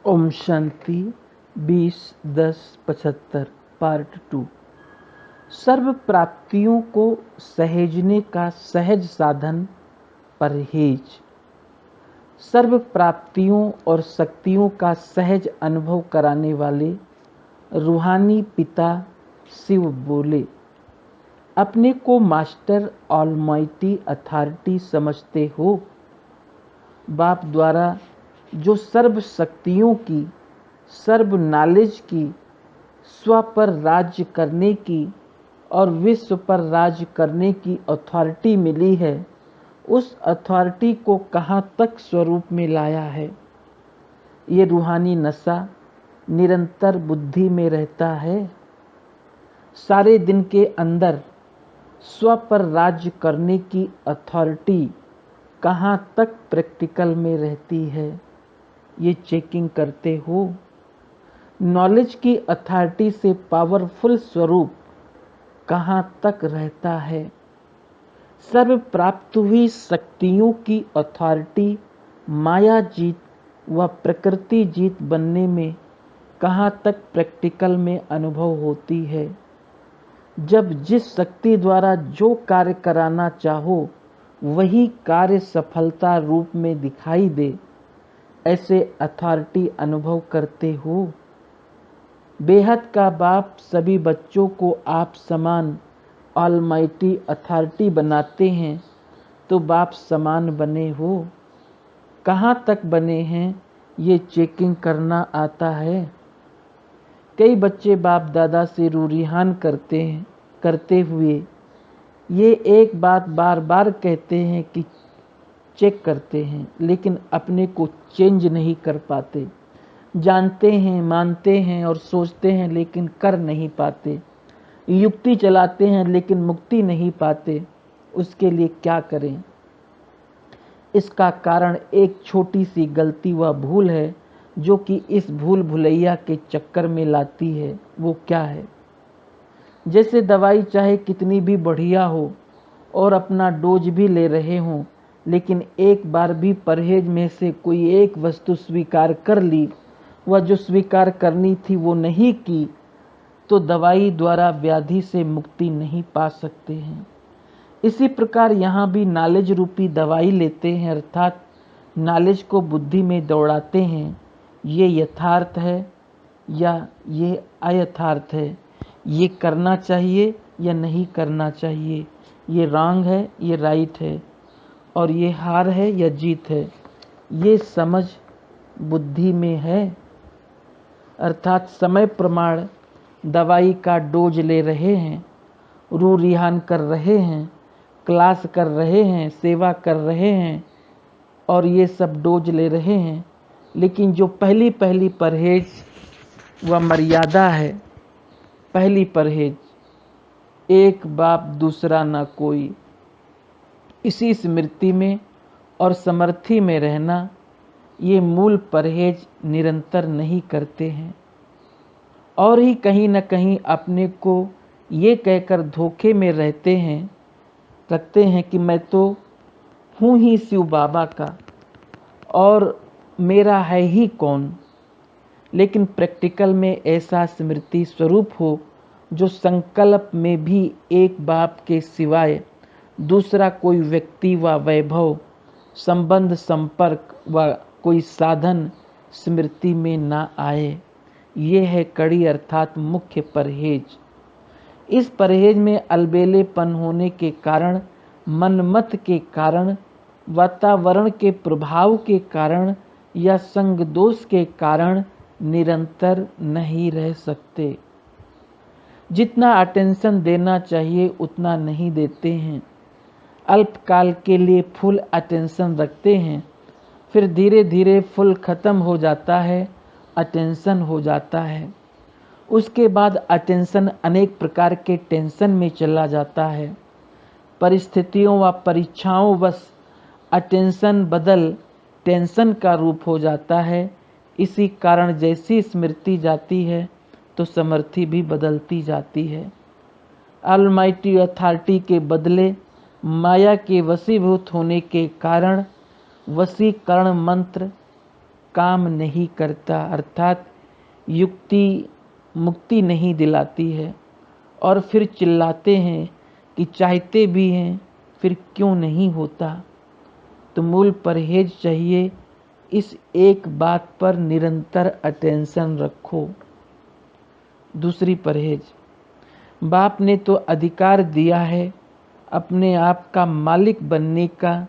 Om Shanti 20/10/75 part 2। सर्व प्राप्तियों को सहेजने का सहज साधन परहेज। सर्व प्राप्तियों और शक्तियों का सहज अनुभव कराने वाले रूहानी पिता शिव बोले, अपने को मास्टर ऑलमाइटी अथॉरिटी समझते हो। बाप द्वारा जो सर्व शक्तियों की, सर्व नॉलेज की, स्व पर राज्य करने की और विश्व पर राज्य करने की अथॉरिटी मिली है, उस अथॉरिटी को कहाँ तक स्वरूप में लाया है। ये रूहानी नशा निरंतर बुद्धि में रहता है। सारे दिन के अंदर स्व पर राज्य करने की अथॉरिटी कहाँ तक प्रैक्टिकल में रहती है, ये चेकिंग करते हो। नॉलेज की अथॉरिटी से पावरफुल स्वरूप कहाँ तक रहता है। सर्व प्राप्त हुई शक्तियों की अथॉरिटी माया जीत व प्रकृति जीत बनने में कहाँ तक प्रैक्टिकल में अनुभव होती है। जब जिस शक्ति द्वारा जो कार्य कराना चाहो वही कार्य सफलता रूप में दिखाई दे, ऐसे अथॉरिटी अनुभव करते हो। बेहद का बाप सभी बच्चों को आप समान ऑलमाइटी अथॉरिटी बनाते हैं, तो बाप समान बने हो। कहाँ तक बने हैं ये चेकिंग करना आता है। कई बच्चे बाप दादा से रूरिहान करते हुए ये एक बात बार बार कहते हैं कि चेक करते हैं, लेकिन अपने को चेंज नहीं कर पाते। जानते हैं, मानते हैं और सोचते हैं, लेकिन कर नहीं पाते। युक्ति चलाते हैं लेकिन मुक्ति नहीं पाते। उसके लिए क्या करें। इसका कारण एक छोटी सी गलती व भूल है, जो कि इस भूल भुलैया के चक्कर में लाती है। वो क्या है। जैसे दवाई चाहे कितनी भी बढ़िया हो और अपना डोज भी ले रहे हों, लेकिन एक बार भी परहेज में से कोई एक वस्तु स्वीकार कर ली, वह जो स्वीकार करनी थी वो नहीं की, तो दवाई द्वारा व्याधि से मुक्ति नहीं पा सकते हैं। इसी प्रकार यहाँ भी नॉलेज रूपी दवाई लेते हैं, अर्थात नॉलेज को बुद्धि में दौड़ाते हैं। ये यथार्थ है या ये अयथार्थ है, ये करना चाहिए या नहीं करना चाहिए, ये रॉन्ग है ये राइट है, और ये हार है या जीत है, ये समझ बुद्धि में है। अर्थात समय प्रमाण दवाई का डोज ले रहे हैं, रू रिहान कर रहे हैं, क्लास कर रहे हैं, सेवा कर रहे हैं और ये सब डोज ले रहे हैं। लेकिन जो पहली परहेज व मर्यादा है, पहली परहेज, एक बाप दूसरा ना कोई, इसी स्मृति में और समर्थी में रहना, ये मूल परहेज निरंतर नहीं करते हैं और ही कहीं न कहीं अपने को ये कहकर धोखे में रखते हैं कि मैं तो हूँ ही शिव बाबा का और मेरा है ही कौन। लेकिन प्रैक्टिकल में ऐसा स्मृति स्वरूप हो जो संकल्प में भी एक बाप के सिवाय दूसरा कोई व्यक्ति व वैभव, संबंध, संपर्क व कोई साधन स्मृति में ना आए। ये है कड़ी अर्थात मुख्य परहेज। इस परहेज में अलबेलेपन होने के कारण, मनमत के कारण, वातावरण के प्रभाव के कारण या संग दोष के कारण निरंतर नहीं रह सकते। जितना अटेंशन देना चाहिए उतना नहीं देते हैं। अल्पकाल के लिए फुल अटेंशन रखते हैं, फिर धीरे धीरे फुल खत्म हो जाता है, अटेंशन हो जाता है। उसके बाद अटेंशन अनेक प्रकार के टेंशन में चला जाता है। परिस्थितियों व परीक्षाओं बस अटेंशन बदल टेंशन का रूप हो जाता है। इसी कारण जैसी स्मृति जाती है तो समर्थी भी बदलती जाती है। ऑलमाइटी अथॉरिटी के बदले माया के वशीभूत होने के कारण वशीकरण मंत्र काम नहीं करता, अर्थात युक्ति मुक्ति नहीं दिलाती है। और फिर चिल्लाते हैं कि चाहते भी हैं, फिर क्यों नहीं होता। तो मूल परहेज चाहिए, इस एक बात पर निरंतर अटेंशन रखो। दूसरी परहेज, बाप ने तो अधिकार दिया है अपने आप का मालिक बनने का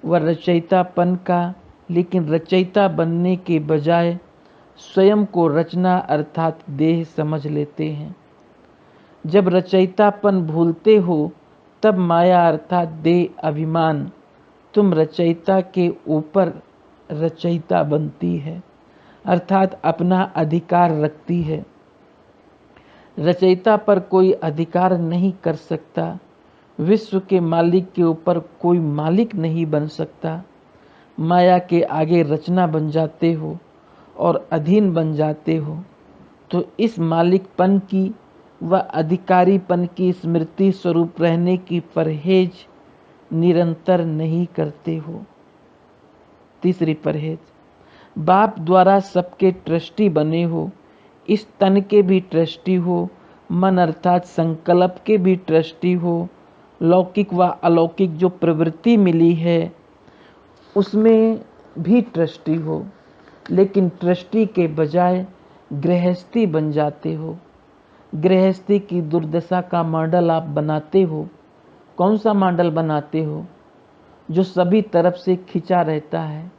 व रचयितापन का, लेकिन रचयिता बनने के बजाय स्वयं को रचना अर्थात देह समझ लेते हैं। जब रचयितापन भूलते हो तब माया अर्थात देह अभिमान तुम रचयिता के ऊपर रचयिता बनती है, अर्थात अपना अधिकार रखती है। रचयिता पर कोई अधिकार नहीं कर सकता, विश्व के मालिक के ऊपर कोई मालिक नहीं बन सकता। माया के आगे रचना बन जाते हो और अधीन बन जाते हो, तो इस मालिकपन की व अधिकारीपन की स्मृति स्वरूप रहने की परहेज निरंतर नहीं करते हो। तीसरी परहेज, बाप द्वारा सबके ट्रस्टी बने हो, इस तन के भी ट्रस्टी हो, मन अर्थात संकल्प के भी ट्रस्टी हो, लौकिक व अलौकिक जो प्रवृत्ति मिली है उसमें भी ट्रस्टी हो, लेकिन ट्रस्टी के बजाय गृहस्थी बन जाते हो। गृहस्थी की दुर्दशा का मॉडल आप बनाते हो। कौन सा मॉडल बनाते हो? जो सभी तरफ से खिंचा रहता है।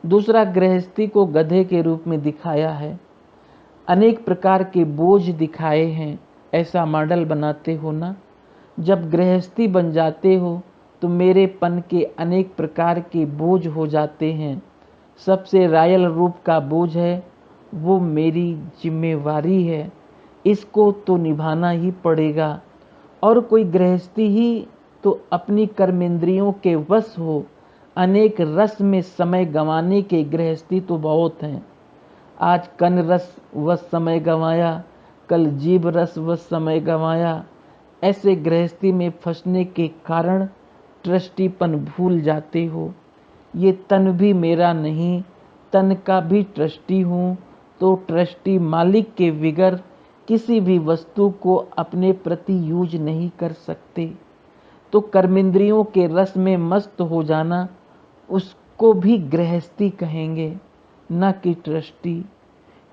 दूसरा, गृहस्थी को गधे के रूप में दिखाया है, अनेक प्रकार के बोझ दिखाए हैं, ऐसा मॉडल बनाते हो ना। जब गृहस्थी बन जाते हो तो मेरेपन के अनेक प्रकार के बोझ हो जाते हैं। सबसे रायल रूप का बोझ है वो मेरी जिम्मेवारी है, इसको तो निभाना ही पड़ेगा। और कोई गृहस्थी ही तो अपनी कर्मेंद्रियों के वश हो, अनेक रस में समय गंवाने के गृहस्थी तो बहुत हैं। आज कन रस वश समय गंवाया, कल जीभ रस वश समय गंवाया। ऐसे गृहस्थी में फंसने के कारण ट्रस्टीपन भूल जाते हो। ये तन भी मेरा नहीं, तन का भी ट्रस्टी हूँ, तो ट्रस्टी मालिक के बगैर किसी भी वस्तु को अपने प्रति यूज नहीं कर सकते। तो कर्मेंद्रियों के रस में मस्त हो जाना, उसको भी गृहस्थी कहेंगे, न कि ट्रस्टी।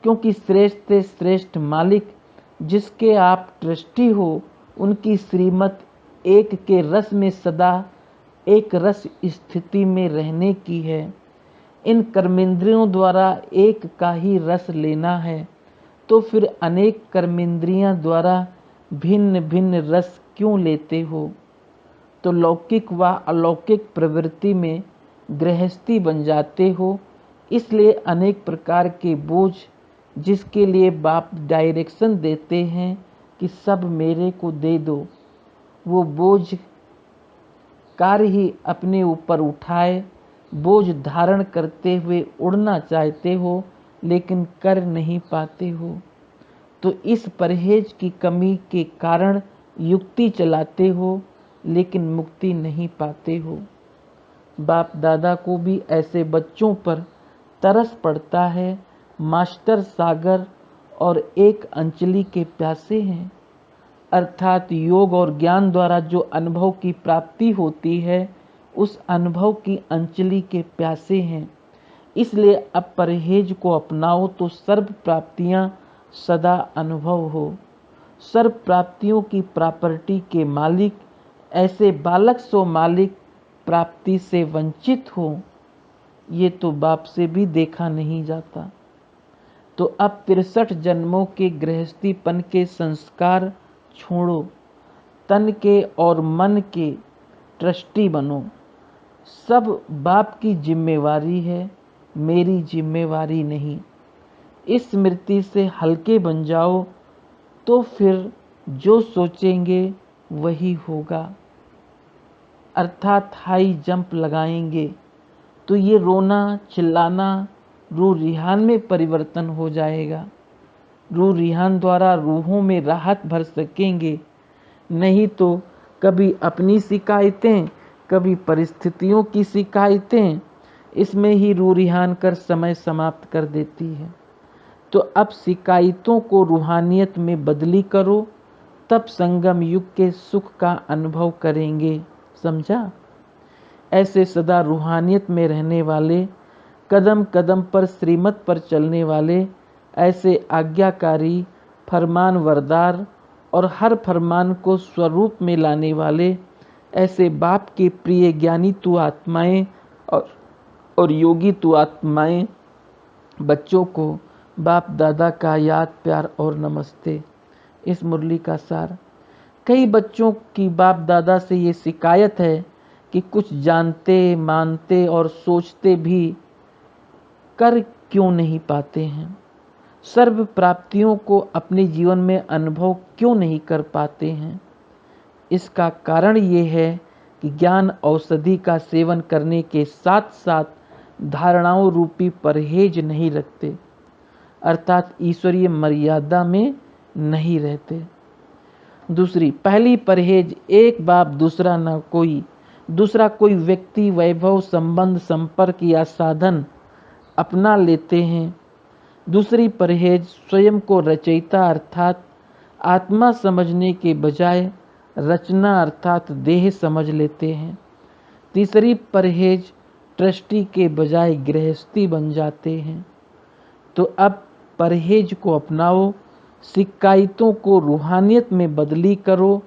क्योंकि श्रेष्ठ से श्रेष्ठ मालिक जिसके आप ट्रस्टी हो, उनकी श्रीमत एक के रस में सदा एक रस स्थिति में रहने की है। इन कर्मेंद्रियों द्वारा एक का ही रस लेना है, तो फिर अनेक कर्मेंद्रियां द्वारा भिन्न भिन्न रस क्यों लेते हो? तो लौकिक व अलौकिक प्रवृत्ति में गृहस्थी बन जाते हो। इसलिए अनेक प्रकार के बोझ, जिसके लिए बाप डायरेक्शन देते हैं कि सब मेरे को दे दो, वो बोझ कार्य ही अपने ऊपर उठाए, बोझ धारण करते हुए उड़ना चाहते हो, लेकिन कर नहीं पाते हो। तो इस परहेज की कमी के कारण युक्ति चलाते हो, लेकिन मुक्ति नहीं पाते हो। बाप दादा को भी ऐसे बच्चों पर तरस पड़ता है। मास्टर सागर और एक अंजलि के प्यासे हैं, अर्थात योग और ज्ञान द्वारा जो अनुभव की प्राप्ति होती है, उस अनुभव की अंजलि के प्यासे हैं। इसलिए अब परहेज को अपनाओ तो सर्व प्राप्तियां सदा अनुभव हो। सर्व प्राप्तियों की प्रॉपर्टी के मालिक ऐसे बालक सो मालिक प्राप्ति से वंचित हो, ये तो बाप से भी देखा नहीं जाता। तो अब 63 जन्मों के गृहस्थीपन के संस्कार छोड़ो, तन के और मन के ट्रस्टी बनो। सब बाप की जिम्मेवारी है, मेरी जिम्मेवारी नहीं। इस स्मृति से हल्के बन जाओ, तो फिर जो सोचेंगे वही होगा, अर्थात हाई जंप लगाएंगे तो ये रोना चिल्लाना रूह रिहान में परिवर्तन हो जाएगा। रूह रिहान द्वारा रूहों में राहत भर सकेंगे, नहीं तो कभी अपनी शिकायतें, कभी परिस्थितियों की शिकायतें, इसमें ही रूह रिहान कर समय समाप्त कर देती है। तो अब शिकायतों को रूहानियत में बदली करो, तब संगम युग के सुख का अनुभव करेंगे। समझा? ऐसे सदा रूहानियत में रहने वाले, कदम कदम पर श्रीमत पर चलने वाले, ऐसे आज्ञाकारी, फरमान वरदार और हर फरमान को स्वरूप में लाने वाले, ऐसे बाप के प्रिय ज्ञानी तु आत्माएं और योगी तु आत्माएं बच्चों को बाप दादा का याद प्यार और नमस्ते। इस मुरली का सार। कई बच्चों की बाप दादा से ये शिकायत है कि कुछ जानते, मानते और सोचते भी कर क्यों नहीं पाते हैं। सर्व प्राप्तियों को अपने जीवन में अनुभव क्यों नहीं कर पाते हैं। इसका कारण ये है कि ज्ञान औषधि का सेवन करने के साथ साथ धारणाओं रूपी परहेज नहीं रखते, अर्थात ईश्वरीय मर्यादा में नहीं रहते। दूसरी, पहली परहेज, एक बाप दूसरा न कोई, दूसरा कोई व्यक्ति, वैभव, संबंध, संपर्क या साधन अपना लेते हैं। दूसरी परहेज, स्वयं को रचयिता अर्थात आत्मा समझने के बजाय रचना अर्थात देह समझ लेते हैं। तीसरी परहेज, ट्रस्टी के बजाय गृहस्थी बन जाते हैं। तो अब परहेज को अपनाओ, शिकायतों को रूहानियत में बदली करो,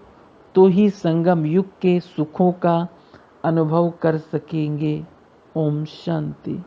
तो ही संगम युग के सुखों का अनुभव कर सकेंगे। ओम शांति।